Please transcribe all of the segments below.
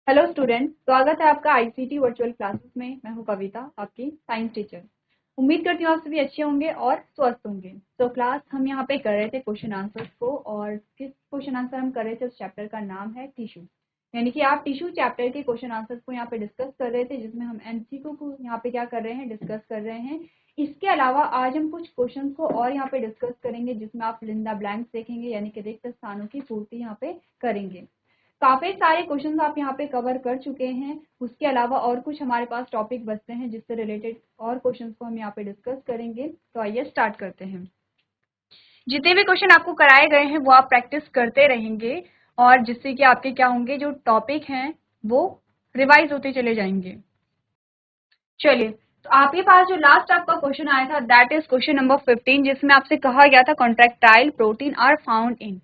Hello student, स्वागत है आपका आईसीटी वर्चुअल क्लासेस में। मैं हूं कविता, आपकी साइंस टीचर। उम्मीद करती हूँ आप सभी अच्छे होंगे और स्वस्थ होंगे। तो क्लास हम यहाँ पे कर रहे थे क्वेश्चन आंसर्स को, और किस क्वेश्चन आंसर हम कर रहे थे उस चैप्टर का नाम है टिश्यू। यानी कि आप टिश्यू चैप्टर के क्वेश्चन आंसर्स को यहाँ पे डिस्कस कर रहे थे, जिसमें हम एमसीक्यू को यहाँ पे क्या कर रहे हैं, डिस्कस कर रहे हैं। इसके अलावा आज हम कुछ क्वेश्चन को और यहाँ पे डिस्कस करेंगे, जिसमें आप फिल इन द ब्लैंक्स देखेंगे, यानी कि रिक्त स्थानों की पूर्ति यहाँ पे करेंगे। काफी सारे क्वेश्चंस आप यहाँ पे कवर कर चुके हैं। उसके अलावा और कुछ हमारे पास टॉपिक बचते हैं, जिससे रिलेटेड और क्वेश्चंस को हम यहाँ पे डिस्कस करेंगे। तो आइए स्टार्ट करते हैं। जितने भी क्वेश्चन आपको कराए गए हैं वो आप प्रैक्टिस करते रहेंगे, और जिससे कि आपके क्या होंगे, जो टॉपिक हैं वो रिवाइज होते चले जाएंगे। चलिए, तो आपके पास जो लास्ट आपका क्वेश्चन आया था, दैट इज क्वेश्चन नंबर 15, जिसमें आपसे कहा गया था contractile protein are found in.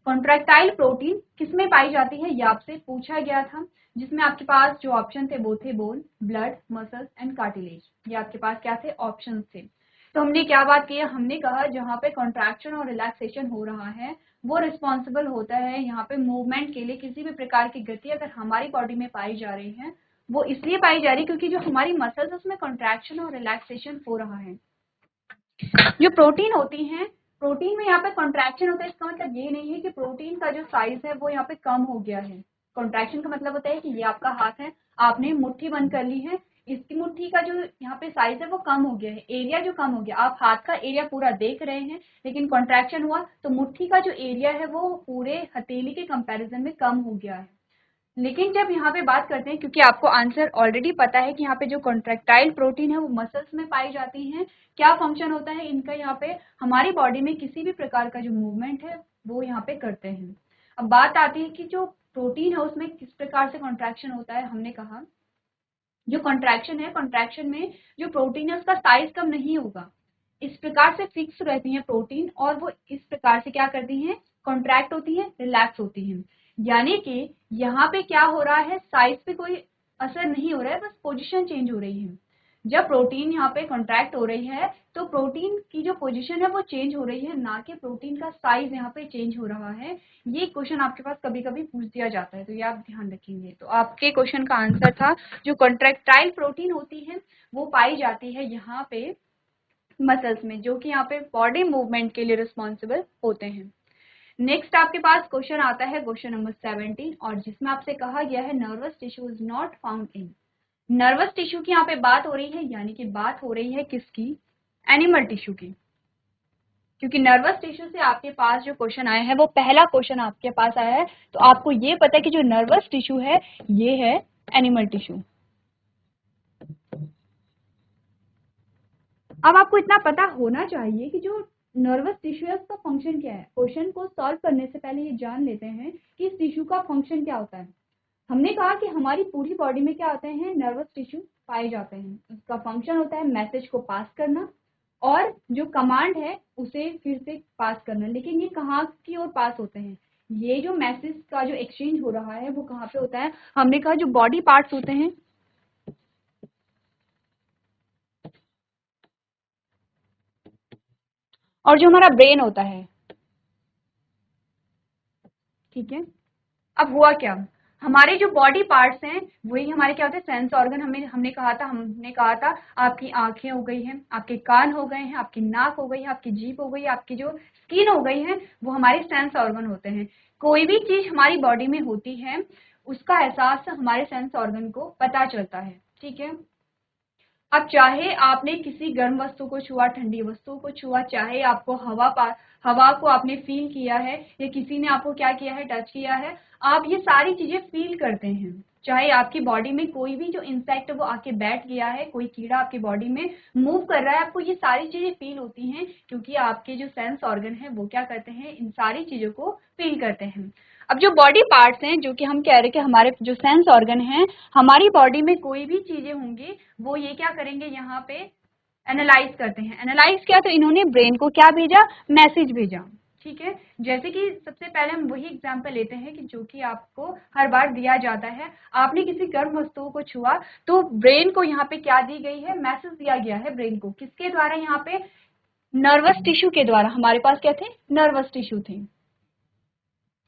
Contractile protein किसमें पाई जाती है, ये आपसे पूछा गया था। जिसमें आपके पास जो ऑप्शन थे वो थे bone, blood, muscles and cartilage. ये आपके पास क्या थे, ऑप्शन थे। तो हमने क्या बात की, हमने कहा जहाँ पे कॉन्ट्रैक्शन और रिलैक्सेशन हो रहा है वो रिस्पॉन्सिबल होता है यहाँ पे मूवमेंट के लिए। किसी भी प्रकार की गति अगर हमारी बॉडी में पाई जा रही है, वो इसलिए पाई जा रही है क्योंकि जो हमारी मसल्स उसमें कॉन्ट्रैक्शन और रिलैक्सेशन हो रहा है। जो प्रोटीन होती हैं, प्रोटीन में यहाँ पे कॉन्ट्रैक्शन होता है, इसका मतलब ये नहीं है कि प्रोटीन का जो साइज है वो यहाँ पे कम हो गया है। कॉन्ट्रैक्शन का मतलब होता है कि ये आपका हाथ है, आपने मुट्ठी बंद कर ली है, इसकी मुट्ठी का जो यहाँ पे साइज है वो कम हो गया है, एरिया जो कम हो गया। आप हाथ का एरिया पूरा देख रहे हैं, लेकिन कॉन्ट्रैक्शन हुआ तो मुट्ठी का जो एरिया है वो पूरे हथेली के कंपैरिजन में कम हो गया है। लेकिन जब यहाँ पे बात करते हैं, क्योंकि आपको आंसर ऑलरेडी पता है कि यहाँ पे जो कॉन्ट्रैक्टाइल प्रोटीन है वो मसल्स में पाई जाती हैं। क्या फंक्शन होता है इनका, यहाँ पे हमारी बॉडी में किसी भी प्रकार का जो मूवमेंट है वो यहाँ पे करते हैं। अब बात आती है कि जो प्रोटीन है उसमें किस प्रकार से कॉन्ट्रैक्शन होता है। हमने कहा जो कॉन्ट्रैक्शन है, कॉन्ट्रैक्शन में जो प्रोटीन है उसका साइज कम नहीं होगा, इस प्रकार से फिक्स रहती है प्रोटीन, और वो इस प्रकार से क्या करती हैं, कॉन्ट्रैक्ट होती है, रिलैक्स होती है। यानी कि यहाँ पे क्या हो रहा है, साइज पे कोई असर नहीं हो रहा है, बस पोजीशन चेंज हो रही है। जब प्रोटीन यहाँ पे कॉन्ट्रैक्ट हो रही है तो प्रोटीन की जो पोजीशन है वो चेंज हो रही है, ना कि प्रोटीन का साइज यहाँ पे चेंज हो रहा है। ये क्वेश्चन आपके पास कभी कभी पूछ दिया जाता है, तो ये आप ध्यान रखेंगे। तो आपके क्वेश्चन का आंसर था जो कॉन्ट्रैक्टाइल प्रोटीन होती है वो पाई जाती है यहाँ पे मसल्स में, जो कि यहाँ पे बॉडी मूवमेंट के लिए रिस्पॉन्सिबल होते हैं। नेक्स्ट आपके पास क्वेश्चन आता है क्वेश्चन नंबर 17, और जिसमें आपसे कहा गया है nervous tissue is not found in. Nervous tissue की यहाँ पे बात हो रही है, यानी कि बात हो रही है किसकी, एनिमल टिश्यू की। क्योंकि नर्वस टिश्यू से आपके पास जो क्वेश्चन आया है वो पहला क्वेश्चन आपके पास आया है, तो आपको ये पता है कि जो नर्वस टिश्यू है ये है एनिमल टिश्यू। अब आपको इतना पता होना चाहिए कि जो नर्वस टिश्यू है उसका फंक्शन क्या है। क्वेश्चन को सॉल्व करने से पहले ये जान लेते हैं कि इस टिश्यू का फंक्शन क्या होता है। हमने कहा कि हमारी पूरी बॉडी में क्या होते हैं, नर्वस टिश्यू पाए जाते हैं। उसका फंक्शन होता है मैसेज को पास करना, और जो कमांड है उसे फिर से पास करना। लेकिन ये कहाँ की ओर पास होते हैं, ये जो मैसेज का जो एक्सचेंज हो रहा है वो कहाँ पे होता है। हमने कहा जो बॉडी पार्ट्स होते हैं, और जो हमारा ब्रेन होता है, ठीक है। अब हुआ क्या, हमारे जो बॉडी पार्ट्स हैं वही हमारे क्या होते हैं, सेंस ऑर्गन। हमने कहा था आपकी आंखें हो गई हैं, आपके कान हो गए हैं, आपकी नाक हो गई है, आपकी जीभ हो गई, आपकी जो स्किन हो गई है, वो हमारे सेंस ऑर्गन होते हैं। कोई भी चीज हमारी बॉडी में होती है उसका एहसास हमारे सेंस ऑर्गन को पता चलता है, ठीक है। अब चाहे आपने किसी गर्म वस्तु को छुआ, ठंडी वस्तु को छुआ, चाहे आपको हवा को आपने फील किया है, या किसी ने आपको क्या किया है, टच किया है, आप ये सारी चीजें फील करते हैं। चाहे आपकी बॉडी में कोई भी जो इंसेक्ट वो आके बैठ गया है, कोई कीड़ा आपकी बॉडी में मूव कर रहा है, आपको ये सारी चीजें फील होती हैं, क्योंकि आपके जो सेंस ऑर्गन है वो क्या करते हैं, इन सारी चीजों को फील करते हैं। अब जो बॉडी पार्ट्स हैं, जो कि हम कह रहे हैं कि हमारे जो सेंस ऑर्गन हैं, हमारी बॉडी में कोई भी चीजें होंगी वो ये क्या करेंगे, यहाँ पे एनालाइज करते हैं। एनालाइज किया तो इन्होंने ब्रेन को क्या भेजा, मैसेज भेजा, ठीक है। जैसे कि सबसे पहले हम वही एग्जांपल लेते हैं कि जो कि आपको हर बार दिया जाता है। आपने किसी गर्म वस्तु को छुआ तो ब्रेन को यहाँ पे क्या दी गई है, मैसेज दिया गया है ब्रेन को, किसके द्वारा, यहाँ पे नर्वस टिश्यू के द्वारा। हमारे पास क्या थे, नर्वस टिश्यू थे।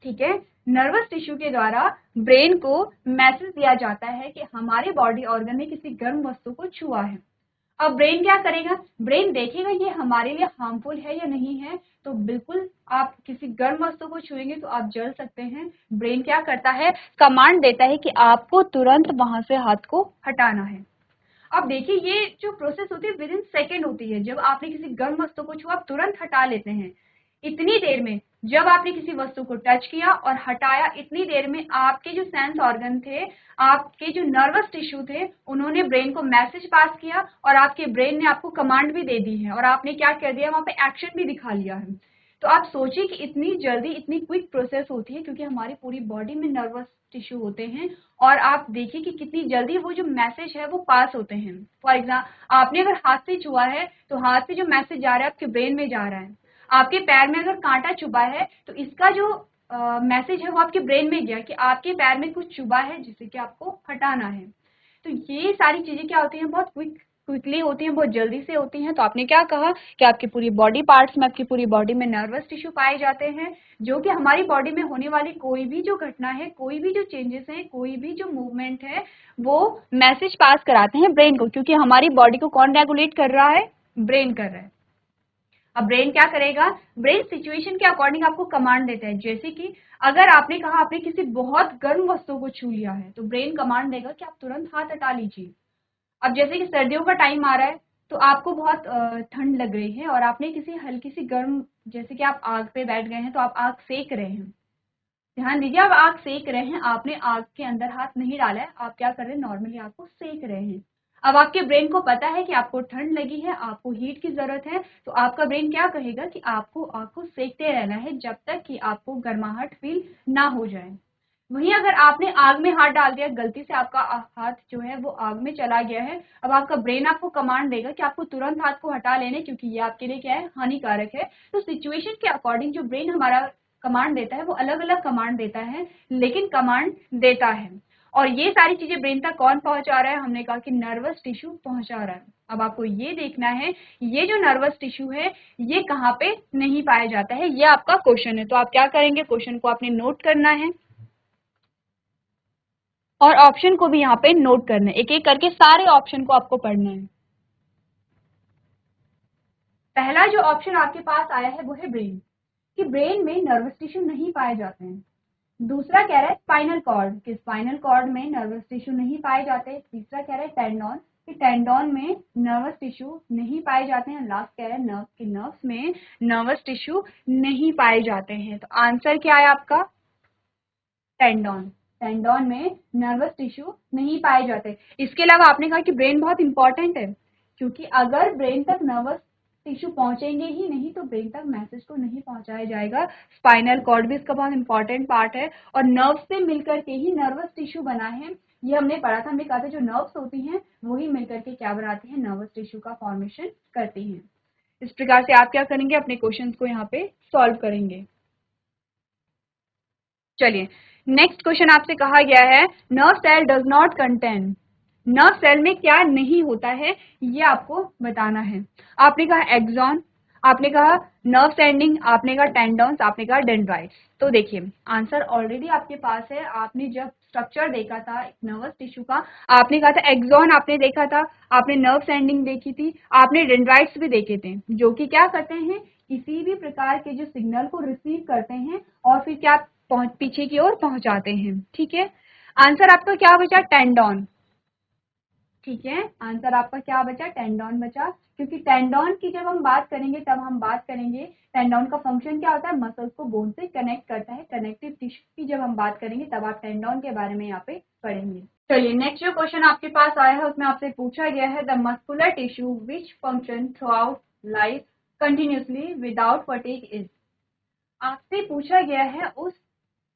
ठीक है, नर्वस टिश्यू के द्वारा ब्रेन को मैसेज दिया जाता है कि हमारे बॉडी ऑर्गन ने किसी गर्म वस्तु को छुआ है। अब ब्रेन क्या करेगा, ब्रेन देखेगा ये हमारे लिए हार्मफुल है या नहीं है, तो बिल्कुल आप किसी गर्म वस्तु को छुएंगे तो आप जल सकते हैं। ब्रेन क्या करता है, कमांड देता है कि आपको तुरंत वहां से हाथ को हटाना है। अब देखिए ये जो प्रोसेस होती है विद इन सेकेंड होती है। जब आपने किसी गर्म वस्तु को छुआ आप तुरंत हटा लेते हैं। इतनी देर में जब आपने किसी वस्तु को टच किया और हटाया, इतनी देर में आपके जो सेंस ऑर्गन थे, आपके जो नर्वस टिश्यू थे, उन्होंने ब्रेन को मैसेज पास किया और आपके ब्रेन ने आपको कमांड भी दे दी है और आपने क्या कर दिया, वहां पे एक्शन भी दिखा लिया है। तो आप सोचिए कि इतनी जल्दी इतनी क्विक प्रोसेस होती है क्योंकि हमारी पूरी बॉडी में नर्वस टिश्यू होते हैं और आप देखिए कि कितनी जल्दी वो जो मैसेज है वो पास होते हैं। फॉर एग्जाम्पल आपने अगर हाथ से छुआ है तो हाथ से जो मैसेज जा रहा है आपके ब्रेन में जा रहा है। आपके पैर में अगर कांटा चुभा है तो इसका जो मैसेज है वो आपके ब्रेन में गया कि आपके पैर में कुछ चुभा है जिसे कि आपको हटाना है। तो ये सारी चीजें क्या होती हैं, बहुत क्विकली होती हैं, बहुत जल्दी से होती हैं। तो आपने क्या कहा कि आपकी पूरी बॉडी पार्ट्स में, आपकी पूरी बॉडी में नर्वस टिश्यू पाए जाते हैं जो कि हमारी बॉडी में होने वाली कोई भी जो घटना है, कोई भी जो चेंजेस हैं, कोई भी जो मूवमेंट है, वो मैसेज पास कराते हैं ब्रेन को, क्योंकि हमारी बॉडी को कौन रेगुलेट कर रहा है, ब्रेन कर रहा है। अब ब्रेन क्या करेगा, ब्रेन सिचुएशन के अकॉर्डिंग आपको कमांड देता है। जैसे कि अगर आपने कहा आपने किसी बहुत गर्म वस्तु को छू लिया है तो ब्रेन कमांड देगा कि आप तुरंत हाथ हटा लीजिए। अब जैसे कि सर्दियों का टाइम आ रहा है तो आपको बहुत ठंड लग रही है और आपने किसी हल्की सी गर्म, जैसे कि आप आग पे बैठ गए हैं तो आप आग सेक रहे हैं। ध्यान दीजिए, आप आग सेक रहे हैं, आपने आग के अंदर हाथ नहीं डाला है, आप क्या कर रहे हैं, नॉर्मली आपको सेक रहे हैं। अब आपके ब्रेन को पता है कि आपको ठंड लगी है, आपको हीट की जरूरत है, तो आपका ब्रेन क्या कहेगा कि आपको आग को सेकते रहना है जब तक कि आपको गर्माहट फील ना हो जाए। वहीं अगर आपने आग में हाथ डाल दिया, गलती से आपका हाथ जो है वो आग में चला गया है, अब आपका ब्रेन आपको कमांड देगा कि आपको तुरंत हाथ को हटा लेने, क्योंकि ये आपके लिए क्या है, हानिकारक है। तो सिचुएशन के अकॉर्डिंग जो ब्रेन हमारा कमांड देता है वो अलग अलग कमांड देता है, लेकिन कमांड देता है। और ये सारी चीजें ब्रेन तक कौन पहुंचा रहा है, हमने कहा कि नर्वस टिश्यू पहुंचा रहा है। अब आपको ये देखना है ये जो नर्वस टिश्यू है ये कहाँ पे नहीं पाया जाता है, ये आपका क्वेश्चन है। तो आप क्या करेंगे, क्वेश्चन को आपने नोट करना है और ऑप्शन को भी यहाँ पे नोट करना है, एक एक करके सारे ऑप्शन को आपको पढ़ना है। पहला जो ऑप्शन आपके पास आया है वो है ब्रेन, कि ब्रेन में नर्वस टिश्यू नहीं पाए जाते हैं। दूसरा कह रहा है स्पाइनल कॉर्ड, कि स्पाइनल कॉर्ड में नर्वस टिश्यू नहीं पाए जाते। तीसरा कह रहा है टेंडोन, कि टेंडोन में नर्वस टिश्यू नहीं पाए जाते हैं। लास्ट कह रहा है नर्व, कि नर्व्स में नर्वस टिश्यू नहीं पाए जाते हैं। तो आंसर क्या है आपका, टेंडोन। टेंडोन में नर्वस टिश्यू नहीं पाए जाते। इसके अलावा आपने कहा कि ब्रेन बहुत इंपॉर्टेंट है, क्योंकि अगर ब्रेन तक नर्वस टिश्यू पहुंचेंगे ही नहीं तो ब्रेन तक मैसेज को नहीं पहुंचाया जाएगा। स्पाइनल कॉर्ड भी इसका बहुत इंपॉर्टेंट पार्ट है और नर्व से मिलकर के ही नर्वस टिश्यू बना है। ये हमने पढ़ा था, हमने कहा था जो नर्व्स होती हैं वही मिलकर के क्या बनाती हैं, नर्वस टिश्यू का फॉर्मेशन करती हैं। इस प्रकार से आप क्या करेंगे, अपने क्वेश्चंस को यहाँ पे सॉल्व करेंगे। चलिए नेक्स्ट क्वेश्चन आपसे कहा गया है, nerve cell does not contain, nerve cell में क्या नहीं होता है ये आपको बताना है। आपने कहा एक्सॉन, आपने कहा नर्व सेंडिंग, आपने कहा टेंडोन्स, आपने कहा डेंड्राइट्स। तो देखिए आंसर ऑलरेडी आपके पास है। आपने जब स्ट्रक्चर देखा था नर्वस टिश्यू का, आपने कहा था एक्सॉन आपने देखा था, आपने नर्व सेंडिंग देखी थी, आपने डेंड्राइट्स भी देखे थे, जो कि क्या करते हैं, किसी भी प्रकार के जो सिग्नल को रिसीव करते हैं और फिर क्या पीछे की ओर पहुंचाते हैं। ठीक है, आंसर आपका क्या बचा, टेंडोन। ठीक है, आंसर आपका क्या बचा, टेंडोन बचा, क्योंकि टेंडोन की जब हम बात करेंगे तब हम बात करेंगे टेंडोन का फंक्शन क्या होता है, मसल्स को बोन से कनेक्ट करता है। कनेक्टिव टिश्यू की जब हम बात करेंगे तब आप टेंडोन के बारे में यहाँ पे पढ़ेंगे। चलिए नेक्स्ट जो क्वेश्चन आपके पास आया है उसमें आपसे पूछा गया है, the muscular tissue which function through out life continuously without fatigue is. आपसे पूछा गया है उस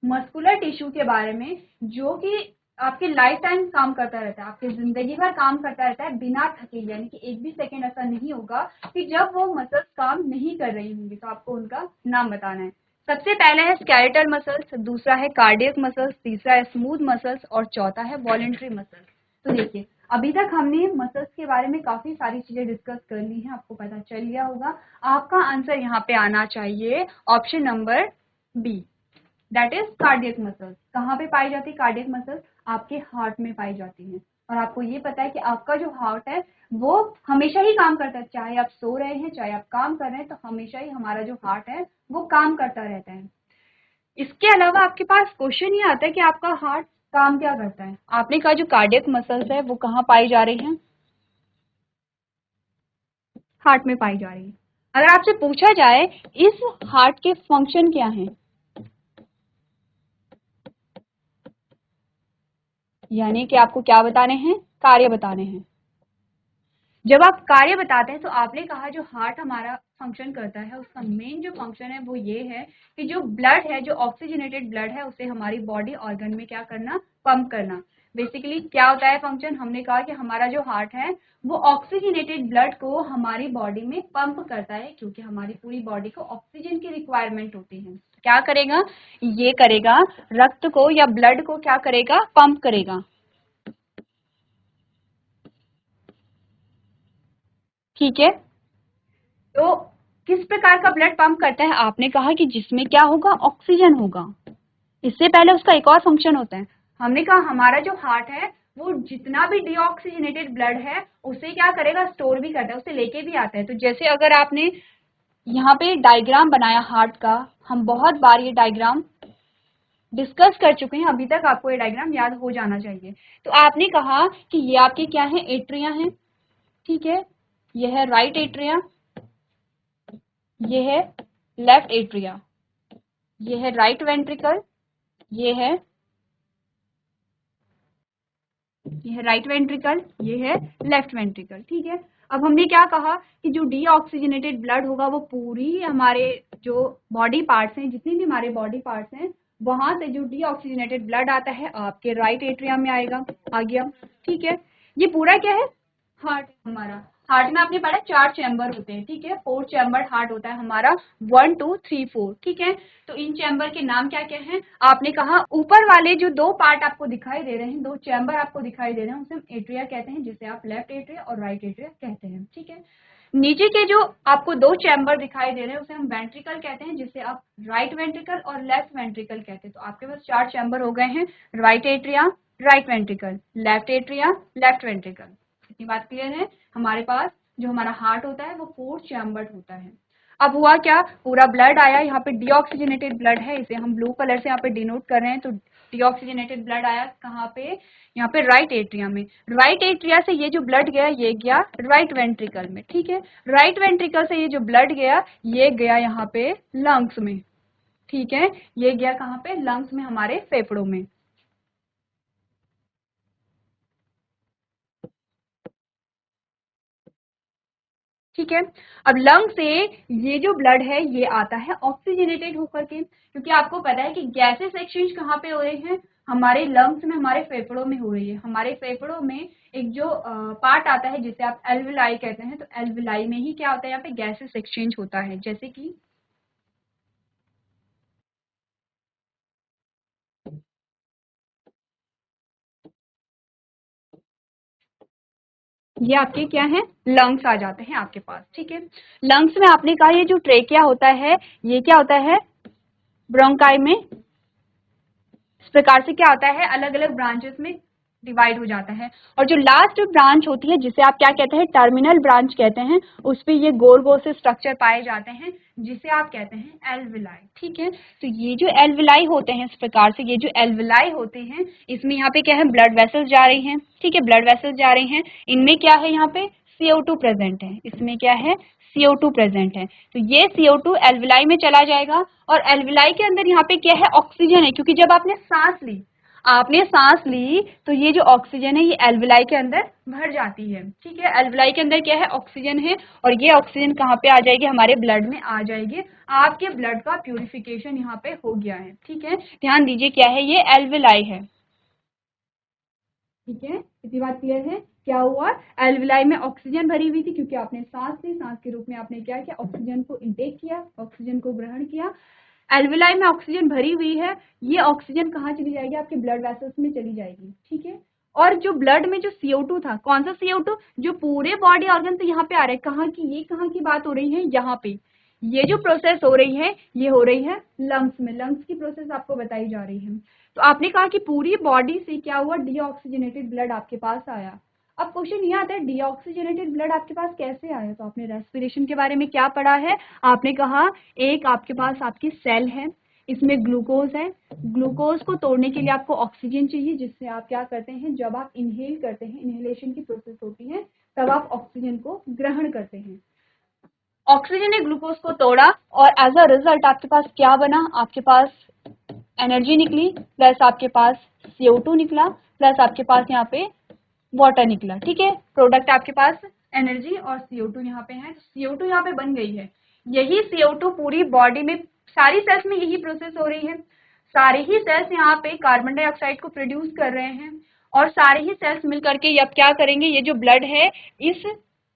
मस्कुलर टिश्यू के बारे में जो कि आपके लाइफ टाइम काम करता रहता है, आपकी जिंदगी भर काम करता रहता है बिना थके, यानी कि एक भी सेकंड ऐसा नहीं होगा कि जब वो मसल्स काम नहीं कर रही होंगी। तो आपको उनका नाम बताना है। सबसे पहले है स्केलेटल मसल्स, दूसरा है कार्डियक मसल्स, तीसरा है स्मूथ मसल्स और चौथा है वॉलेंट्री मसल्स। तो देखिए अभी तक हमने मसल्स के बारे में काफी सारी चीजें डिस्कस कर ली हैं, आपको पता चल गया होगा। आपका आंसर यहाँ पे आना चाहिए option number B. That is cardiac muscles. कहाँ पे पाई जाती है कार्डियक मसल्स? आपके हार्ट में पाई जाती है। और आपको ये पता है कि आपका जो हार्ट है वो हमेशा ही काम करता है, चाहे आप सो रहे हैं चाहे आप काम कर रहे हैं, तो हमेशा ही हमारा जो हार्ट है वो काम करता रहता है। इसके अलावा आपके पास क्वेश्चन ये आता है कि आपका हार्ट काम क्या करता है। आपने कहा जो कार्डियक मसल्स है वो कहाँ पाई जा रही हैं? हार्ट में पाई जा रही है। अगर आपसे पूछा जाए इस हार्ट के फंक्शन क्या हैं, यानी कि आपको क्या बताने हैं? कार्य बताने हैं। जब आप कार्य बताते हैं तो आपने कहा जो हार्ट हमारा फंक्शन करता है उसका मेन जो फंक्शन है वो ये है कि जो ब्लड है, जो ऑक्सीजनेटेड ब्लड है, उसे हमारी बॉडी ऑर्गन में क्या करना? पंप करना। बेसिकली क्या होता है फंक्शन? हमने कहा कि हमारा जो हार्ट है वो ऑक्सीजनेटेड ब्लड को हमारी बॉडी में पंप करता है, क्योंकि हमारी पूरी बॉडी को ऑक्सीजन की रिक्वायरमेंट होती है। क्या करेगा? ये करेगा, रक्त को या ब्लड को क्या करेगा? पंप करेगा। ठीक है, तो किस प्रकार का ब्लड पंप करता है? आपने कहा कि जिसमें क्या होगा? ऑक्सीजन होगा। इससे पहले उसका एक और फंक्शन होता है। हमने कहा हमारा जो हार्ट है वो जितना भी डीऑक्सीजनेटेड ब्लड है उसे क्या करेगा? स्टोर भी करता है, उसे लेके भी आता है। तो जैसे अगर आपने यहाँ पे डायग्राम बनाया हार्ट का, हम बहुत बार ये डायग्राम डिस्कस कर चुके हैं, अभी तक आपको ये डायग्राम याद हो जाना चाहिए। तो आपने कहा कि ये आपके क्या है? एट्रिया है। ठीक है, ये है राइट एट्रिया, ये है लेफ्ट एट्रिया, ये है राइट वेंट्रिकल, ये है राइट वेंट्रिकल, ये है लेफ्ट वेंट्रिकल। ठीक है, अब हमने क्या कहा कि जो डीऑक्सीजनेटेड ब्लड होगा वो पूरी हमारे जो बॉडी पार्ट्स हैं, जितनी भी हमारे बॉडी पार्ट्स हैं, वहां से जो डीऑक्सीजनेटेड ब्लड आता है आपके राइट एट्रियम में आएगा, आ गया। ठीक है, ये पूरा क्या है? हार्ट हमारा। हार्ट में आपने पढ़ा 4 चैम्बर होते हैं। ठीक है, 4 चैम्बर हार्ट होता है हमारा, 1 2 3 4। ठीक है, तो इन चैम्बर के नाम क्या क्या हैं? आपने कहा ऊपर वाले जो 2 पार्ट आपको दिखाई दे रहे हैं, 2 चैम्बर आपको दिखाई दे रहे हैं, उसे हम एट्रिया कहते हैं, जिसे आप लेफ्ट एट्रिया और राइट एट्रिया कहते हैं। ठीक है, नीचे के जो आपको 2 चैम्बर दिखाई दे रहे हैं उसे हम वेंट्रिकल कहते हैं, जिसे आप राइट वेंट्रिकल और लेफ्ट वेंट्रिकल कहते हैं। तो आपके पास 4 चैम्बर हो गए हैं, right atria, right ventricle, left atria, left ventricle. इतनी बात क्लियर है? हमारे पास जो हमारा हार्ट होता है वो 4 चैम्बर्ड होता है। अब हुआ क्या? पूरा ब्लड आया, यहाँ पे डीऑक्सीजनेटेड ब्लड है, इसे हम ब्लू कलर से यहाँ पे डिनोट कर रहे हैं। तो डीऑक्सीजनेटेड ब्लड आया कहाँ पे? यहाँ पे राइट एट्रिया में। राइट एट्रिया से ये जो ब्लड गया ये गया राइट वेंट्रिकल में। ठीक है, राइट वेंट्रिकल से ये जो ब्लड गया ये गया यहाँ पे लंग्स में। ठीक है, ये गया कहाँ पे? लंग्स में, हमारे फेफड़ों में। ठीक है, अब लंग से ये जो ब्लड है ये आता है ऑक्सीजनेटेड होकर के, क्योंकि आपको पता है कि गैसेस एक्सचेंज कहाँ पे हो रहे हैं? हमारे लंग्स में, हमारे फेफड़ों में हो रही है। हमारे फेफड़ों में एक जो पार्ट आता है जिसे आप एल्विलाई कहते हैं, तो एल्विलाई में ही क्या होता है? यहाँ पे गैसेस एक्सचेंज होता है। जैसे कि ये आपके क्या है? लंग्स आ जाते हैं आपके पास। ठीक है, लंग्स में आपने कहा ये जो ट्रेकिया होता है ये क्या होता है? ब्रोंकाई में। इस प्रकार से क्या होता है? अलग अलग ब्रांचेस में डिवाइड हो जाता है। और जो लास्ट ब्रांच होती है जिसे आप क्या कहते हैं? टर्मिनल ब्रांच कहते हैं, उस पे ये गोल गोल से स्ट्रक्चर पाए जाते हैं जिसे आप कहते हैं एल्विलाई। ठीक है, तो ये जो एल्विलाई होते हैं, इस प्रकार से ये जो एल्विलाई होते हैं इसमें यहाँ पे क्या है? ब्लड वेसल्स जा रही हैं। ठीक है, ब्लड वेसल्स जा रही हैं, इनमें क्या है? यहाँ पे CO2 प्रेजेंट है। इसमें क्या है? CO2 प्रेजेंट है। तो ये CO2 एल्विलाई में चला जाएगा, और एल्विलाई के अंदर यहाँ पे क्या है? ऑक्सीजन है, क्योंकि जब आपने सांस ली तो ये जो ऑक्सीजन है ये एल्विलाई के अंदर भर जाती है। ठीक है, एल्विलाई के अंदर क्या है? ऑक्सीजन है, और ये ऑक्सीजन कहाँ पे आ जाएगी? हमारे ब्लड में आ जाएगी। आपके ब्लड का प्यूरिफिकेशन यहाँ पे हो गया है। ठीक है, ध्यान दीजिए क्या है? ये एल्विलाई है। ठीक है, इतनी बात क्लियर है? क्या हुआ? एल्विलाई में ऑक्सीजन भरी हुई थी, क्योंकि आपने सांस ली, सांस के रूप में आपने क्या किया? ऑक्सीजन को इंटेक किया, ऑक्सीजन को ग्रहण किया। एल्विलाई में ऑक्सीजन भरी हुई है, ये ऑक्सीजन कहाँ चली जाएगी? आपके ब्लड वेसल्स में चली जाएगी। ठीक है, और जो ब्लड में जो CO2 था, कौन सा CO2? जो पूरे बॉडी ऑर्गन से यहाँ पे आ रहा है। कहाँ की? ये कहाँ की बात हो रही है? यहाँ पे। ये जो प्रोसेस हो रही है ये हो रही है लंग्स में, लंग्स की प्रोसेस आपको बताई जा रही है। तो आपने कहा कि पूरी बॉडी से क्या हुआ, डीऑक्सीजनेटेड ब्लड आपके पास आया। अब क्वेश्चन ये आता है डीऑक्सीजनेटेड ब्लड आपके पास कैसे आया। तो आपने रेस्पिरेशन के बारे में क्या पढ़ा है, आपने कहा एक आपके पास आपकी सेल है, इसमें ग्लूकोज है, ग्लूकोज को तोड़ने के लिए आपको ऑक्सीजन चाहिए, जिससे आप क्या करते हैं, जब आप इनहेल करते हैं, इनहेलेशन की प्रोसेस होती है, तब आप ऑक्सीजन को ग्रहण करते हैं। ऑक्सीजन ने ग्लूकोज को तोड़ा और एज अ रिजल्ट आपके पास क्या बना, आपके पास एनर्जी निकली, प्लस आपके पास CO2 निकला, प्लस आपके पास यहाँ पे वाटर निकला। ठीक है, प्रोडक्ट आपके पास एनर्जी और CO2 यहाँ पे है, CO2 यहाँ पे बन गई है। यही CO2 पूरी बॉडी में सारी सेल्स में यही प्रोसेस हो रही है। सारे ही सेल्स यहाँ पे कार्बन डाइऑक्साइड को प्रोड्यूस कर रहे हैं और सारे ही सेल्स मिलकर के अब क्या करेंगे, ये जो ब्लड है इस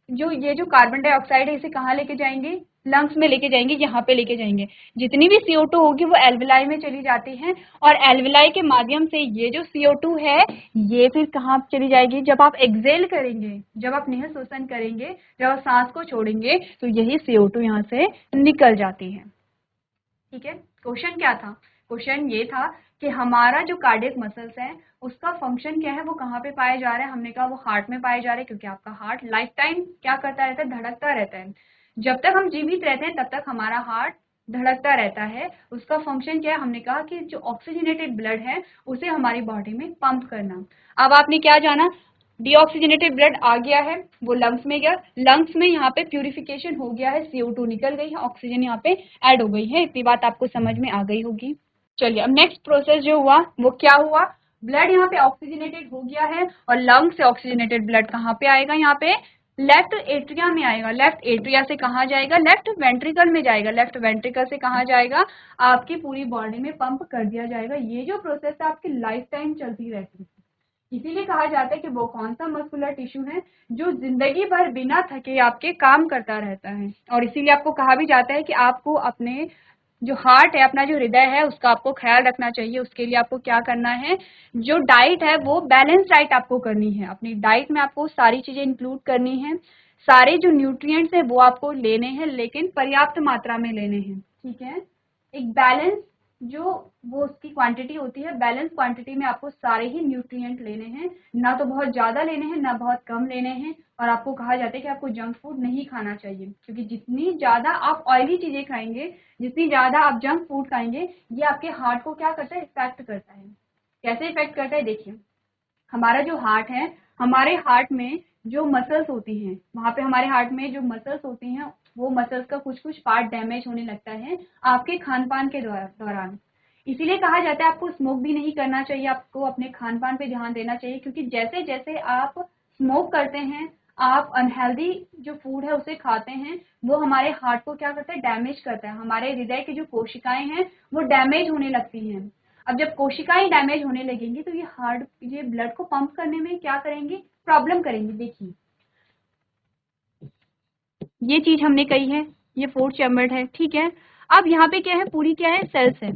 ये जो कार्बन डाइऑक्साइड है इसे कहाँ लेके जाएंगे, लंग्स में लेके जाएंगे, यहाँ पे लेके जाएंगे। जितनी भी CO2 होगी वो एल्वेलाई में चली जाती है और एल्वेलाई के माध्यम से ये जो CO2 है ये फिर कहाँ चली जाएगी, जब आप एक्सेल करेंगे, जब आप नेह शोषण करेंगे, जब आप सांस को छोड़ेंगे तो यही CO2 यहाँ से निकल जाती है। ठीक है, क्वेश्चन क्या था, क्वेश्चन ये था कि हमारा जो कार्डियक मसल्स है उसका फंक्शन क्या है, वो कहाँ पे पाए जा रहे हैं। हमने कहा वो हार्ट में पाए जा रहे हैं, क्योंकि आपका हार्ट लाइफ टाइम क्या करता रहता है, धड़कता रहता है। जब तक हम जीवित रहते हैं तब तक हमारा हार्ट धड़कता रहता है। उसका फंक्शन क्या है, हमने कहा कि जो ऑक्सीजनेटेड ब्लड है उसे हमारी बॉडी में पंप करना। अब आपने क्या जाना, डीऑक्सीजनेटेड ब्लड आ गया है, वो लंग्स में गया, लंग्स में यहाँ पे प्यूरिफिकेशन हो गया है, CO2 निकल गई है, ऑक्सीजन यहाँ पे ऐड हो गई है। इतनी बात आपको समझ में आ गई होगी। चलिए अब नेक्स्ट प्रोसेस जो हुआ वो क्या हुआ, ब्लड यहाँ पे ऑक्सीजनेटेड हो गया है और लंग से ऑक्सीजनेटेड ब्लड कहाँ पे आएगा, यहाँ पे लेफ्ट एट्रिया में आएगा। लेफ्ट एट्रिया से कहाँ जाएगा, लेफ्ट वेंट्रिकल में जाएगा। लेफ्ट वेंट्रिकल से कहाँ जाएगा, आपकी पूरी बॉडी में पंप कर दिया जाएगा। ये जो प्रोसेस है आपकी लाइफ टाइम चलती रहती है। इसीलिए कहा जाता है कि वो कौन सा मस्कुलर टिश्यू है जो जिंदगी भर बिना थके आपके काम करता रहता है। और इसीलिए आपको कहा भी जाता है कि आपको अपने जो हार्ट है, अपना जो हृदय है, उसका आपको ख्याल रखना चाहिए। उसके लिए आपको क्या करना है, जो डाइट है वो बैलेंस डाइट आपको करनी है। अपनी डाइट में आपको सारी चीजें इंक्लूड करनी है, सारे जो न्यूट्रिएंट्स है वो आपको लेने हैं, लेकिन पर्याप्त मात्रा में लेने हैं। ठीक है, एक बैलेंस जो वो उसकी क्वांटिटी होती है, बैलेंस क्वांटिटी में आपको सारे ही न्यूट्रिएंट लेने हैं, ना तो बहुत ज्यादा लेने हैं ना बहुत कम लेने हैं। और आपको कहा जाता है कि आपको जंक फूड नहीं खाना चाहिए, क्योंकि जितनी ज्यादा आप ऑयली चीजें खाएंगे, जितनी ज्यादा आप जंक फूड खाएंगे, ये आपके हार्ट को क्या करता है, इफेक्ट करता है। कैसे इफेक्ट करता है, देखिए हमारा जो हार्ट है, हमारे हार्ट में जो मसल्स होती हैं, वहां पे हमारे हार्ट में जो मसल्स होती हैं वो मसल्स का कुछ कुछ पार्ट डैमेज होने लगता है आपके खान पान के दौरान। इसीलिए कहा जाता है आपको स्मोक भी नहीं करना चाहिए, आपको अपने खान पान पे ध्यान देना चाहिए, क्योंकि जैसे जैसे आप स्मोक करते हैं, आप अनहेल्दी जो फूड है उसे खाते हैं, वो हमारे हार्ट को क्या करता है, डैमेज करता है। हमारे हृदय की जो कोशिकाएं हैं वो डैमेज होने लगती हैं। अब जब कोशिकाएं डैमेज होने लगेंगी तो ये ब्लड को पंप करने में क्या करेंगे, प्रॉब्लम करेंगे। देखिए ये चीज हमने कही है, ये फोर्थ चैम्बर है। ठीक है, अब यहाँ पे क्या है, पूरी क्या है, सेल्स है,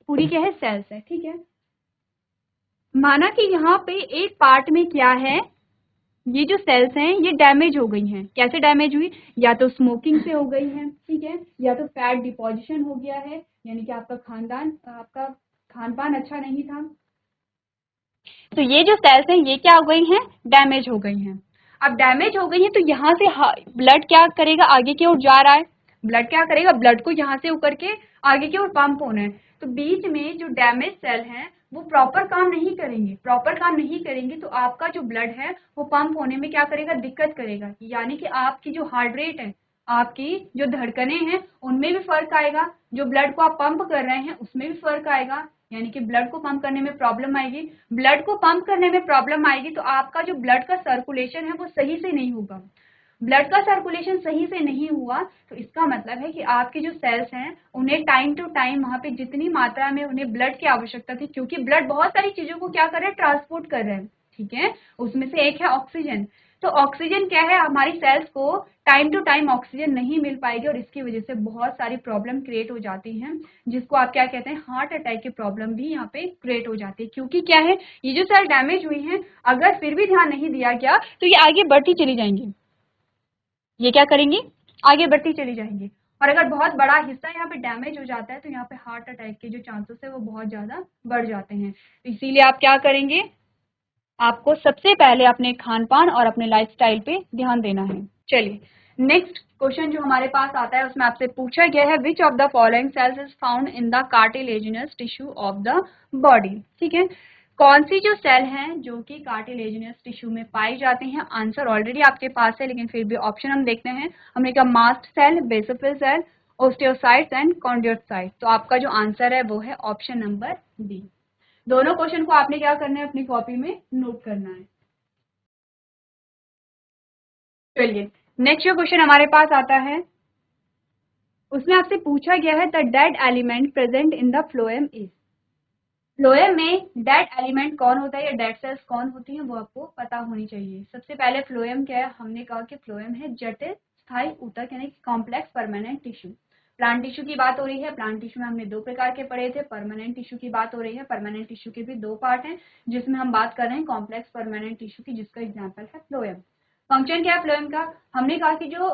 पूरी क्या है, सेल्स है। ठीक है, माना कि यहाँ पे एक पार्ट में क्या है, ये जो सेल्स हैं ये डैमेज हो गई हैं। कैसे डैमेज हुई, या तो स्मोकिंग से हो गई है, ठीक है, या तो फैट डिपोजिशन हो गया है, यानी कि आपका खान पान अच्छा नहीं था। तो ये जो सेल्स हैं ये क्या हो गई हैं, डैमेज हो गई हैं। अब डैमेज हो गई हैं तो यहाँ से ब्लड क्या करेगा, आगे की ओर जा रहा है, ब्लड क्या करेगा, ब्लड को यहाँ से होकर के आगे की ओर पंप होना है। तो बीच में जो डैमेज सेल है वो प्रॉपर काम नहीं करेंगे, प्रॉपर काम नहीं करेंगे तो आपका जो ब्लड है वो पंप होने में क्या करेगा, दिक्कत करेगा। यानी कि आपकी जो हार्ट रेट है, आपकी जो धड़कने हैं उनमें भी फर्क आएगा, जो ब्लड को आप पंप कर रहे हैं उसमें भी फर्क आएगा, यानी कि ब्लड को पंप करने में प्रॉब्लम आएगी। ब्लड को पंप करने में प्रॉब्लम आएगी तो आपका जो ब्लड का सर्कुलेशन है वो सही से नहीं होगा। ब्लड का सर्कुलेशन सही से नहीं हुआ तो इसका मतलब है कि आपके जो सेल्स हैं उन्हें टाइम टू टाइम वहां पे जितनी मात्रा में उन्हें ब्लड की आवश्यकता थी, क्योंकि ब्लड बहुत सारी चीजों को क्या कर रहे हैं, ट्रांसपोर्ट कर रहे हैं। ठीक है, उसमें से एक है ऑक्सीजन। तो ऑक्सीजन क्या है, हमारी सेल्स को टाइम टू टाइम ऑक्सीजन नहीं मिल पाएगी और इसकी वजह से बहुत सारी प्रॉब्लम क्रिएट हो जाती हैं, जिसको आप क्या कहते हैं, हार्ट अटैक की प्रॉब्लम भी यहाँ पे क्रिएट हो जाती है। क्योंकि क्या है, ये जो सेल डैमेज हुई है, अगर फिर भी ध्यान नहीं दिया गया तो ये आगे बढ़ती चली जाएंगी। ये क्या करेंगी, आगे बढ़ती चली जाएंगी। और अगर बहुत बड़ा हिस्सा यहाँ पे डैमेज हो जाता है तो यहाँ पे हार्ट अटैक के जो चांसेस है वो बहुत ज़्यादा बढ़ जाते हैं। तो इसीलिए आप क्या करेंगे, आपको सबसे पहले अपने खान पान और अपने लाइफस्टाइल पे ध्यान देना है। चलिए नेक्स्ट क्वेश्चन जो हमारे पास आता है उसमें आपसे पूछा गया है which of the following sales is found in the cartilaginous tissue of the body. ठीक है, कौन सी जो सेल हैं जो कि कार्टिलेजिनस टिश्यू में पाई जाती हैं। आंसर ऑलरेडी आपके पास है लेकिन फिर भी ऑप्शन हम देखते हैं। हमने कहा mast cell, basophil cell, osteocytes and chondrocytes. तो आपका जो आंसर है वो है ऑप्शन नंबर डी। दोनों क्वेश्चन को आपने क्या करना है, अपनी कॉपी में नोट करना है। चलिए नेक्स्ट जो क्वेश्चन हमारे पास आता है उसमें आपसे पूछा गया है the dead element present in the phloem is. Phloem में डेड एलिमेंट कौन होता है या डेड सेल्स कौन होती हैं वो आपको पता होनी चाहिए। सबसे पहले फ्लोएम क्या है, हमने कहा कि फ्लोएम है जटिल स्थायी ऊतक यानी कि complex permanent tissue. Plant tissue की बात हो रही है, प्लांट टिश्यू में हमने दो प्रकार के पढ़े थे। परमानेंट टिश्यू की बात हो रही है, परमानेंट टिश्यू के भी दो पार्ट हैं जिसमें हम बात कर रहे हैं कॉम्प्लेक्स परमानेंट टिश्यू की जिसका एग्जाम्पल है फ्लोएम। फंक्शन क्या है फ्लोएम का, हमने कहा कि जो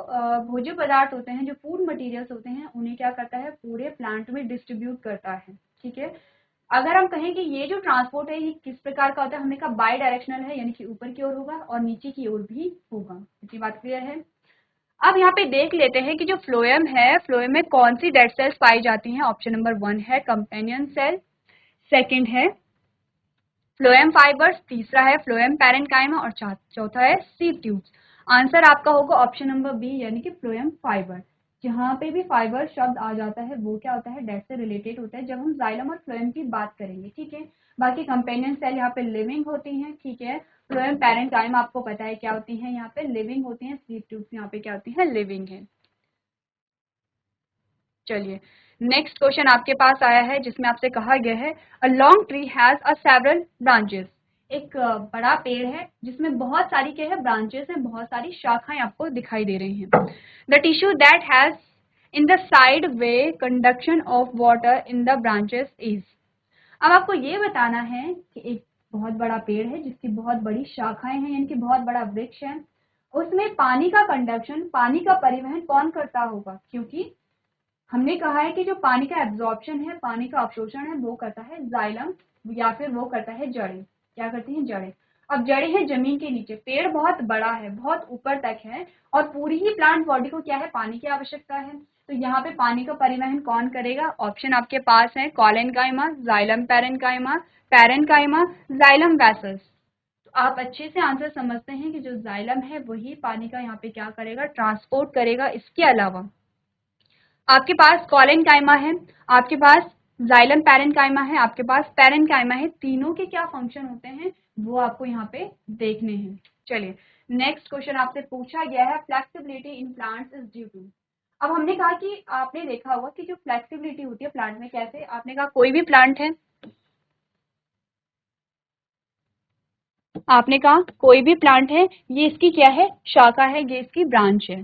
भोज्य पदार्थ होते हैं, जो फूड मटेरियल्स होते हैं, उन्हें क्या करता है पूरे प्लांट में डिस्ट्रीब्यूट करता है। ठीक है, अगर हम कहें कि ये जो ट्रांसपोर्ट है ये किस प्रकार का होता है, हमने कहा बाई डायरेक्शनल है यानी कि ऊपर की ओर होगा और नीचे की ओर भी होगा। इतनी बात क्लियर है। अब यहाँ पे देख लेते हैं कि जो फ्लोएम है, फ्लोएम में कौन सी डेड सेल्स पाई जाती हैं। ऑप्शन नंबर 1 है कंपेनियन सेल, सेकंड है फ्लोएम फाइबर्स, तीसरा है फ्लोएम पैरेन्काइमा और चौथा है सीव ट्यूब्स। आंसर आपका होगा ऑप्शन नंबर बी यानी कि फ्लोएम फाइबर। जहाँ पे भी फाइबर शब्द आ जाता है वो क्या होता है, डेट से रिलेटेड होता है जब हम जाइलम और फ्लोएम की बात करेंगे। ठीक है, बाकी कंपेनियन सेल यहाँ पे लिविंग होती हैं। ठीक है, फ्लोएम पैरेन्काइमा आपको पता है क्या होती है, यहाँ पे लिविंग होती है। सीव ट्यूब्स यहाँ पे क्या होती है, लिविंग है। चलिए नेक्स्ट क्वेश्चन आपके पास आया है जिसमें आपसे कहा गया है a long tree has a several branches. एक बड़ा पेड़ है जिसमें बहुत सारी क्या है, ब्रांचेस हैं, बहुत सारी शाखाएं आपको दिखाई दे रही हैं। The tissue that has in the side way conduction of water in the branches is. अब आपको ये बताना है कि एक बहुत बड़ा पेड़ है जिसकी बहुत बड़ी शाखाएं हैं यानी कि बहुत बड़ा वृक्ष है, उसमें पानी का कंडक्शन, पानी का परिवहन कौन करता होगा। क्योंकि हमने कहा है कि जो पानी का एब्जॉर्प्शन है, पानी का अवशोषण है, वो करता है जाइलम या फिर वो करता है जड़ें। क्या करती हैं, जड़ें। अब जड़ें हैं जमीन के नीचे, पेड़ बहुत बड़ा है, बहुत ऊपर तक है और पूरी ही प्लांट बॉडी को क्या है, पानी की आवश्यकता है। तो यहाँ पे पानी का परिवहन कौन करेगा। ऑप्शन आपके पास है collenchyma, xylem parenchyma, parenchyma, xylem vessels. तो आप अच्छे से आंसर समझते हैं कि जो जाइलम है वही पानी का यहाँ पे क्या करेगा, ट्रांसपोर्ट करेगा। इसके अलावा आपके पास कॉलेनकाइमा है, आपके पास जाइलम पैरेन्काइमा है, आपके पास पैरेन्काइमा है। तीनों के क्या फंक्शन होते हैं वो आपको यहाँ पे देखने हैं। चलिए नेक्स्ट क्वेश्चन आपसे पूछा गया है flexibility in plants is due to. अब हमने कहा कि आपने देखा होगा कि जो फ्लेक्सिबिलिटी होती है प्लांट में कैसे, आपने कहा कोई भी प्लांट है, आपने कहा कोई भी प्लांट है, ये इसकी क्या है, शाखा है, ये इसकी ब्रांच है।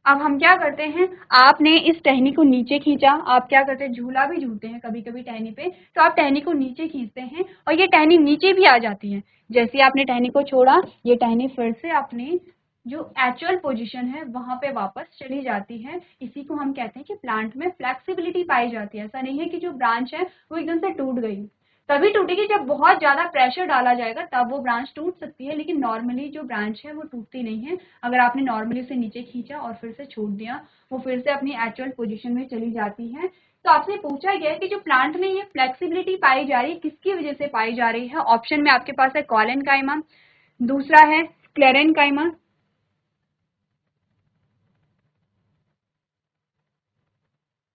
अब हम क्या करते हैं, आपने इस टहनी को नीचे खींचा, आप क्या करते हैं, झूला भी झूलते हैं कभी कभी टहनी पे, तो आप टहनी को नीचे खींचते हैं और ये टहनी नीचे भी आ जाती है। जैसे आपने टहनी को छोड़ा, ये टहनी फिर से अपनी जो एक्चुअल पोजीशन है वहां पे वापस चली जाती है। इसी को हम कहते हैं कि प्लांट में फ्लेक्सिबिलिटी पाई जाती है। ऐसा नहीं है कि जो ब्रांच है वो एकदम से टूट गई, तभी टूटेगी जब बहुत ज्यादा प्रेशर डाला जाएगा तब वो ब्रांच टूट सकती है, लेकिन नॉर्मली जो ब्रांच है वो टूटती नहीं है। अगर आपने नॉर्मली उसे नीचे खींचा और फिर से छोड़ दिया, वो फिर से अपनी एक्चुअल पोजीशन में चली जाती है। तो आपसे पूछा गया है कि जो प्लांट में ये फ्लेक्सिबिलिटी पाई जा रही है किसकी वजह से पाई जा रही है। ऑप्शन में आपके पास है कॉलेनकाइमा, दूसरा है स्क्लेरेनकाइमा,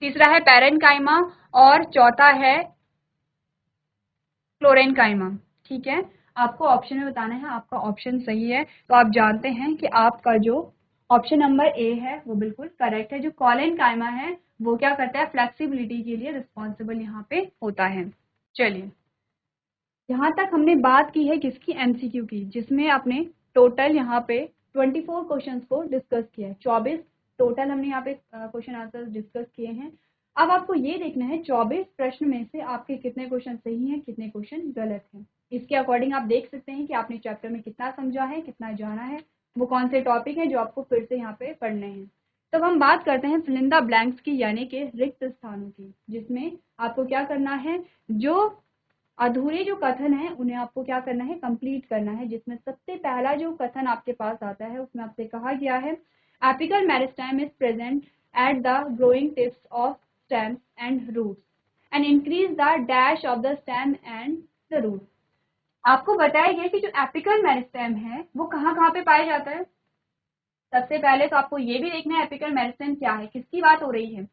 तीसरा है पैरेन्काइमा और चौथा है क्लोरेनकाइमा। ठीक है, आपको ऑप्शन में बताना है, आपका ऑप्शन सही है तो आप जानते हैं कि आपका जो ऑप्शन नंबर ए है वो बिल्कुल करेक्ट है। जो कॉलेनकाइमा है वो क्या करता है, फ्लेक्सिबिलिटी के लिए रिस्पॉन्सिबल यहाँ पे होता है। चलिए यहाँ तक हमने बात की है किसकी, एमसीक्यू की, जिसमें आपने टोटल यहाँ पे 24 क्वेश्चंस को डिस्कस किया है। 24 टोटल हमने यहाँ पे क्वेश्चन आंसर डिस्कस किए हैं। अब आपको ये देखना है 24 प्रश्न में से आपके कितने क्वेश्चन सही हैं, कितने क्वेश्चन गलत हैं। इसके अकॉर्डिंग आप देख सकते हैं कि आपने चैप्टर में कितना समझा है, कितना जाना है, वो कौन से टॉपिक हैं जो आपको फिर से यहाँ पे पढ़ने हैं। तब हम बात करते हैं फिल इन द ब्लैंक्स की, यानी कि रिक्त स्थानों की, जिसमें आपको क्या करना है, जो अधूरे जो कथन है उन्हें आपको क्या करना है, कंप्लीट करना है। जिसमें सबसे पहला जो कथन आपके पास आता है उसमें आपसे कहा गया है apical meristem is present at the growing tips of stem and roots and increase the dash of the stem and the root. आपको बताया गया कि जो एपिकल मेरिस्टेम है वो कहाँ कहाँ पे पाया जाता है। सबसे पहले तो आपको ये भी देखना है एपिकल मेरिस्टेम क्या है, किसकी बात हो रही है।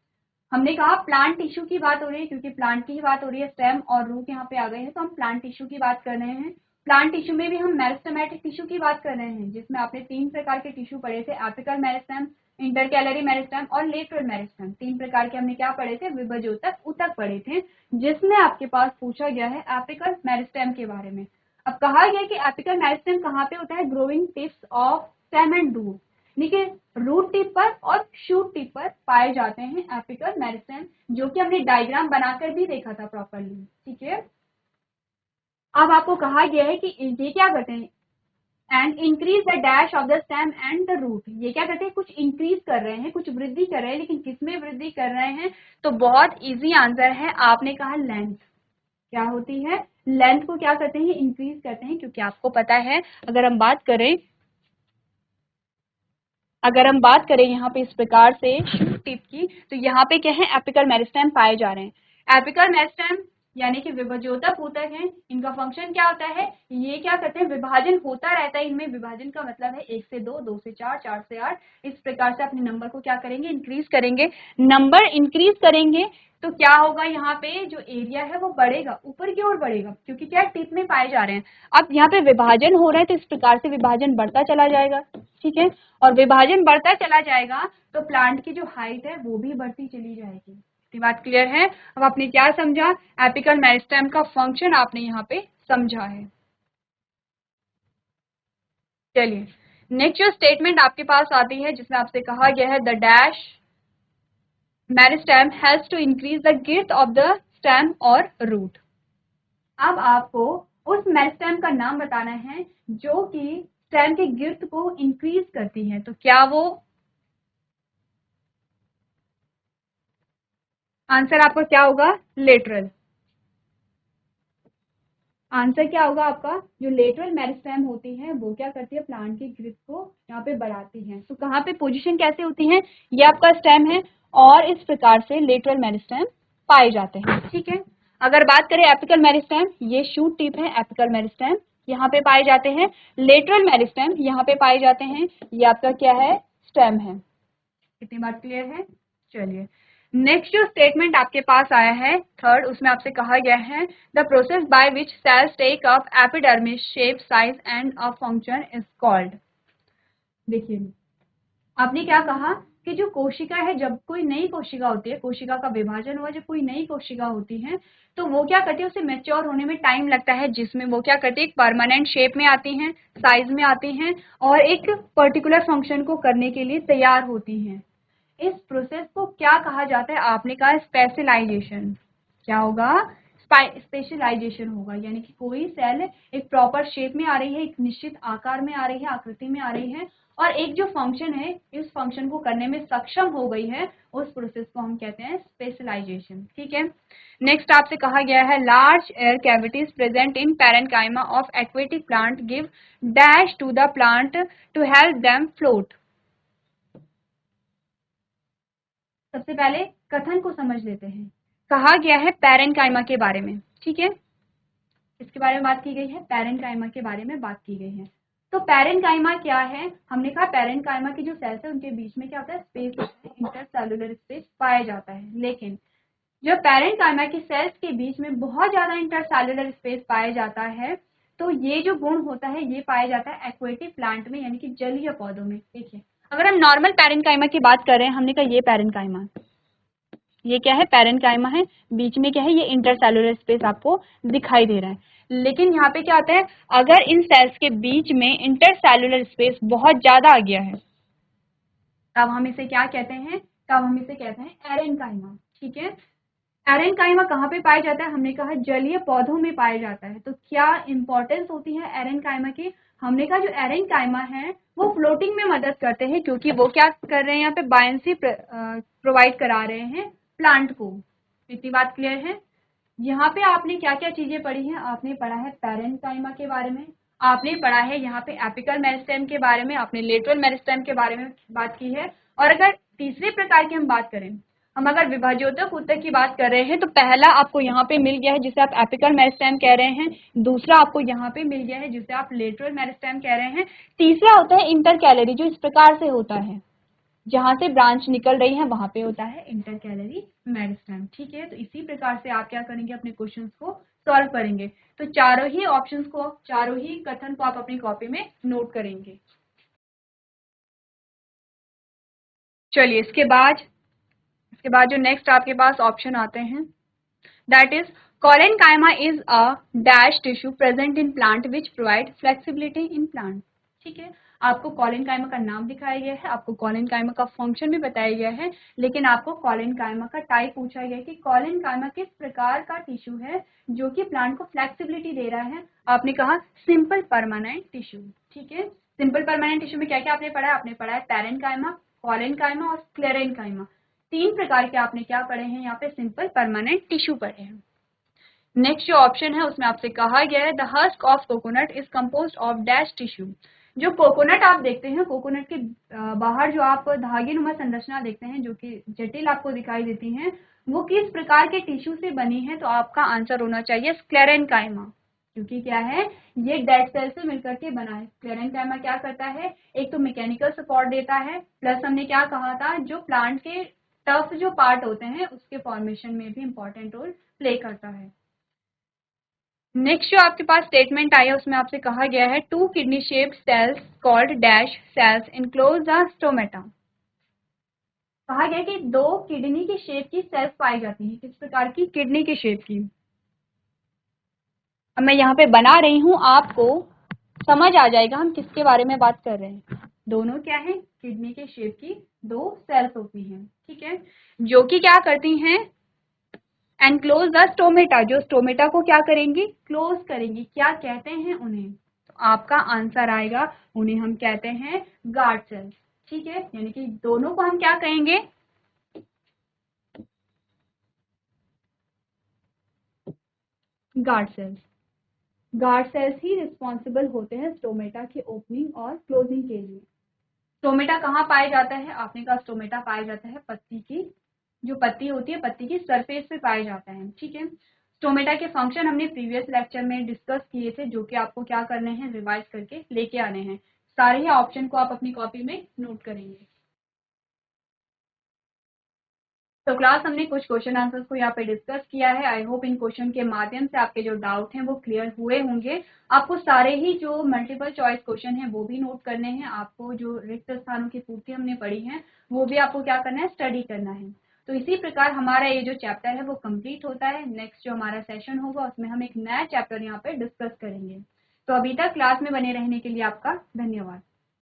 हमने कहा प्लांट टिश्यू की बात हो रही है, क्योंकि प्लांट की ही बात हो रही है, स्टेम और रूट यहाँ पे आ गए हैं, तो हम प्लांट टिश्यू की बात कर रहे हैं। प्लांट टिश्यू में भी हम मेरिस्टेमेटिक टिश्यू की बात कर रहे हैं, जिसमें आपने 3 प्रकार के टिश्यू पढ़े थे, एपिकल मेरिस्टेम, इंटरकैलरी मेरिस्टेम और लेटरल मेरिस्टेम। 3 प्रकार के हमने क्या पढ़े थे, विभजोतक ऊतक पढ़े थे, जिसमें आपके पास पूछा गया है एपिकल मेरिस्टेम के बारे में। अब कहा गया कि एपिकल मेरिस्टेम कहाँ पे होता है, growing tips of stem and root, देखिए रूट टिप पर और शूट टिप पर पाए जाते हैं एपिकल मेरिस्टेम, जो कि हमने डायग्राम बनाकर भी देखा था प्रॉपरली। ठीक है, अब आपको कहा गया है कि ये क्या करते हैं, and increase the dash of the stem and the root. ये क्या करते हैं, कुछ इंक्रीज कर रहे हैं, कुछ वृद्धि कर रहे हैं, लेकिन किसमें वृद्धि कर रहे हैं, तो बहुत इजी आंसर है, आपने कहा लेंथ। क्या होती है, लेंथ को क्या करते हैं, इंक्रीज करते हैं, क्योंकि आपको पता है अगर हम बात करें यहाँ पे इस प्रकार से शूट टिप की, तो यहाँ पे क्या है, एपिकल मेरिस्टेम पाए जा रहे हैं। एपिकल मेरिस्टेम यानी कि विभजोतक ऊतक है, इनका फंक्शन क्या होता है, ये क्या करते हैं, विभाजन होता रहता है इनमें। विभाजन का मतलब है 1 से 2, 2 से 4, 4 से 8, इस प्रकार से अपने नंबर को क्या करेंगे, इंक्रीज करेंगे। नंबर इंक्रीज करेंगे तो क्या होगा, यहाँ पे जो एरिया है वो बढ़ेगा, ऊपर की ओर बढ़ेगा, क्योंकि क्या टिप में पाए जा रहे हैं। अब यहाँ पे विभाजन हो रहा है, तो इस प्रकार से विभाजन बढ़ता चला जाएगा। ठीक है, और विभाजन बढ़ता चला जाएगा तो प्लांट की जो हाइट है वो भी बढ़ती चली जाएगी। इतनी बात क्लियर है। अब आपने क्या समझा, एपिकल मेरिस्टेम का फंक्शन आपने यहाँ पे समझा है। चलिए नेक्स्ट जो स्टेटमेंट आपके पास आती है, जिसमें आपसे कहा गया है the dash meristem helps to increase the girth of the stem और रूट। अब आपको उस मेरिस्टेम का नाम बताना है जो कि स्टेम की girth को इंक्रीज करती है, तो क्या वो, आंसर आपका क्या होगा, लेटरल। आंसर क्या होगा आपका, जो लेटरल मेरिस्टेम होती है वो क्या करती है, प्लांट की ग्रिथ को यहाँ पे बढ़ाती है। तो कहाँ पे पोजीशन कैसे होती है, ये आपका स्टेम है और इस प्रकार से लेटरल मेरिस्टेम पाए जाते हैं। ठीक है, अगर बात करें एपिकल मेरिस्टेम, ये शूट टिप है, एपिकल मेरिस्टेम यहाँ पे पाए जाते हैं, लेटरल मेरिस्टेम यहाँ पे पाए जाते हैं, ये आपका क्या है, स्टेम है। कितनी बात क्लियर है। चलिए नेक्स्ट जो स्टेटमेंट आपके पास आया है थर्ड, उसमें आपसे कहा गया है the process by which cells take up epidermis shape size and a function is called. देखिए आपने क्या कहा कि जो कोशिका है, जब कोई नई कोशिका होती है, कोशिका का विभाजन हुआ, जब कोई नई कोशिका होती है तो वो क्या करती है, उसे मैच्योर होने में टाइम लगता है, जिसमें वो क्या करती है, एक परमानेंट शेप में आती हैं, साइज में आती हैं और एक पर्टिकुलर फंक्शन को करने के लिए तैयार होती हैं। इस प्रोसेस को क्या कहा जाता है, आपने कहा स्पेशलाइजेशन। क्या होगा, स्पेशलाइजेशन होगा, यानी कि कोई सेल एक प्रॉपर शेप में आ रही है, एक निश्चित आकार में आ रही है, आकृति में आ रही है, और एक जो फंक्शन है इस फंक्शन को करने में सक्षम हो गई है, उस प्रोसेस को हम कहते हैं स्पेशलाइजेशन। ठीक है, नेक्स्ट आपसे कहा गया है large air cavities present in parenchyma of aquatic plant give dash to the plant to help them float. सबसे पहले कथन को समझ लेते हैं। कहा गया है पैरेन्काइमा के बारे में। ठीक है, इसके बारे में बात की गई है, पैरेन्काइमा के बारे में बात की गई है। तो पैरेन्काइमा क्या है, हमने कहा पैरेन्काइमा की जो सेल्स है उनके बीच में क्या होता है, स्पेस होता है, इंटरसेलुलर स्पेस पाया जाता है। लेकिन जब पैरेन्काइमा की सेल्स के बीच में बहुत ज्यादा इंटरसेलुलर स्पेस पाया जाता है, तो ये जो गुण होता है ये पाया जाता है एक्वेटिक प्लांट में, यानी कि जलीय पौधों में। देखिए अगर हम नॉर्मल पैरेन्काइमा की बात कर रहे हैं, हमने कहा ये पैरेन्काइमा, ये क्या है, पैरेन्काइमा है, बीच में क्या है, ये इंटरसेलुलर स्पेस आपको दिखाई दे रहा है। लेकिन यहाँ पे क्या होता है, अगर इन सेल्स के बीच में इंटरसेलुलर स्पेस बहुत ज्यादा आ गया है, तब हम इसे क्या कहते हैं, तब हम इसे कहते हैं एरेन्काइमा। ठीक है, एरेनकाइमा कहाँ पे पाया जाता है? हमने कहा जलीय पौधों में पाया जाता है। तो क्या इंपॉर्टेंस होती है एरेनकाइमा की? हमने कहा जो एरेनकाइमा है वो फ्लोटिंग में मदद करते हैं, क्योंकि वो क्या कर रहे हैं यहाँ पे बायंसी प्रोवाइड करा रहे हैं प्लांट को। इतनी बात क्लियर है? यहाँ पे आपने क्या क्या चीजें पढ़ी हैं? आपने पढ़ा है पैरेंकाइमा के बारे में, आपने पढ़ा है यहाँ पे एपिकल मेरिस्टेम के बारे में, आपने लेटरल मेरिस्टेम के बारे में बात की है। और अगर तीसरे प्रकार की हम बात करें, हम अगर विभाज्योतक ऊतक की बात कर रहे हैं, तो पहला आपको यहाँ पे मिल गया है जिसे आप एपिकल मेरिस्टेम कह रहे हैं, दूसरा आपको यहाँ पे मिल गया है जिसे आप लेटरल मेरिस्टेम कह रहे हैं, तीसरा होता है इंटरकैलरी, जो इस प्रकार से होता है, जहां से ब्रांच निकल रही है वहां पे होता है इंटरकैलरी मेरिस्टेम। ठीक है, तो इसी प्रकार से आप क्या करेंगे, अपने क्वेश्चंस को सॉल्व करेंगे। तो चारों ही ऑप्शंस को, चारों ही कथन को आप अपनी कॉपी में नोट करेंगे। चलिए इसके बाद जो नेक्स्ट आपके पास ऑप्शन आते हैं, that is collenchyma is a dash tissue present in plant which provide flexibility in plant. ठीक है, आपको कोलेनकाइमा का नाम दिखाया गया है, आपको कोलेनकाइमा का फंक्शन भी बताया गया है, लेकिन आपको कोलेनकाइमा का टाइप पूछा गया है कि कोलेनकाइमा किस प्रकार का टिश्यू है जो कि प्लांट को फ्लेक्सिबिलिटी दे रहा है। आपने कहा सिंपल परमानेंट टिश्यू। ठीक है, सिंपल परमानेंट टिश्यू में क्या क्या आपने पढ़ा है? आपने पढ़ा है पैरेनकाइमा, कोलेनकाइमा और स्क्लेरेनकाइमा। तीन प्रकार के आपने क्या पढ़े हैं? यहाँ पे सिंपल परमानेंट टिश्यू पढ़े हैं। नेक्स्ट जो ऑप्शन है उसमें आपसे कहा गया है the husk of coconut is composed of dash tissue. जो कोकोनट आप देखते हैं, कोकोनट के बाहर जो आप धागेनुमा संरचना देखते हैं जो कि जटिल आपको दिखाई देती हैं, वो किस प्रकार के टिश्यू से बनी है? तो आपका आंसर होना चाहिए स्क्लेरेनकाइमा, क्योंकि क्या है, ये डेड सेल से मिलकर के बना है। स्क्लेरेनकाइमा क्या करता है? एक तो मैकेनिकल सपोर्ट देता है, प्लस हमने क्या कहा था, जो प्लांट के टफ जो पार्ट होते हैं उसके फॉर्मेशन में भी इंपॉर्टेंट रोल प्ले करता है। नेक्स्ट जो आपके पास स्टेटमेंट आई है उसमें आपसे कहा गया है two kidney shaped cells called dash cells enclose the stomata. कहा गया कि दो किडनी की शेप की सेल्स पाई जाती हैं। किस प्रकार की? किडनी की शेप की। अब मैं यहाँ पे बना रही हूँ, आपको समझ आ जाएगा हम किसके बारे में बात कर रहे हैं। दोनों क्या है? किडनी के शेप की दो सेल्स होती हैं। ठीक है, जो कि क्या करती हैं? एंड क्लोज द स्टोमेटा, जो स्टोमेटा को क्या करेंगी? क्लोज करेंगी। क्या कहते हैं उन्हें? तो आपका आंसर आएगा, उन्हें हम कहते हैं गार्ड सेल्स। ठीक है, यानी कि दोनों को हम क्या कहेंगे? Guard cells. गार्ड सेल्स ही रिस्पॉन्सिबल होते हैं स्टोमेटा के ओपनिंग और क्लोजिंग के लिए। स्टोमेटा कहाँ पाया जाता है? आपने कहा स्टोमेटा पाया जाता है पत्ती की, जो पत्ती होती है पत्ती की सरफेस पे पाया जाता है। ठीक है, स्टोमेटा के फंक्शन हमने प्रीवियस लेक्चर में डिस्कस किए थे, जो कि आपको क्या करने हैं? रिवाइज करके लेके आने हैं। सारे ही ऑप्शन को आप अपनी कॉपी में नोट करेंगे। तो क्लास हमने कुछ क्वेश्चन आंसर्स को यहाँ पे डिस्कस किया है। आई होप इन क्वेश्चन के माध्यम से आपके जो डाउट हैं वो क्लियर हुए होंगे। आपको सारे ही जो मल्टीपल चॉइस क्वेश्चन हैं वो भी नोट करने हैं। आपको जो रिक्त स्थानों की पूर्ति हमने पढ़ी है वो भी आपको क्या करना है? स्टडी करना है। तो इसी प्रकार हमारा ये जो चैप्टर है वो कंप्लीट होता है। नेक्स्ट जो हमारा सेशन होगा उसमें हम एक नया चैप्टर यहाँ पे डिस्कस करेंगे। तो अभी तक क्लास में बने रहने के लिए आपका धन्यवाद।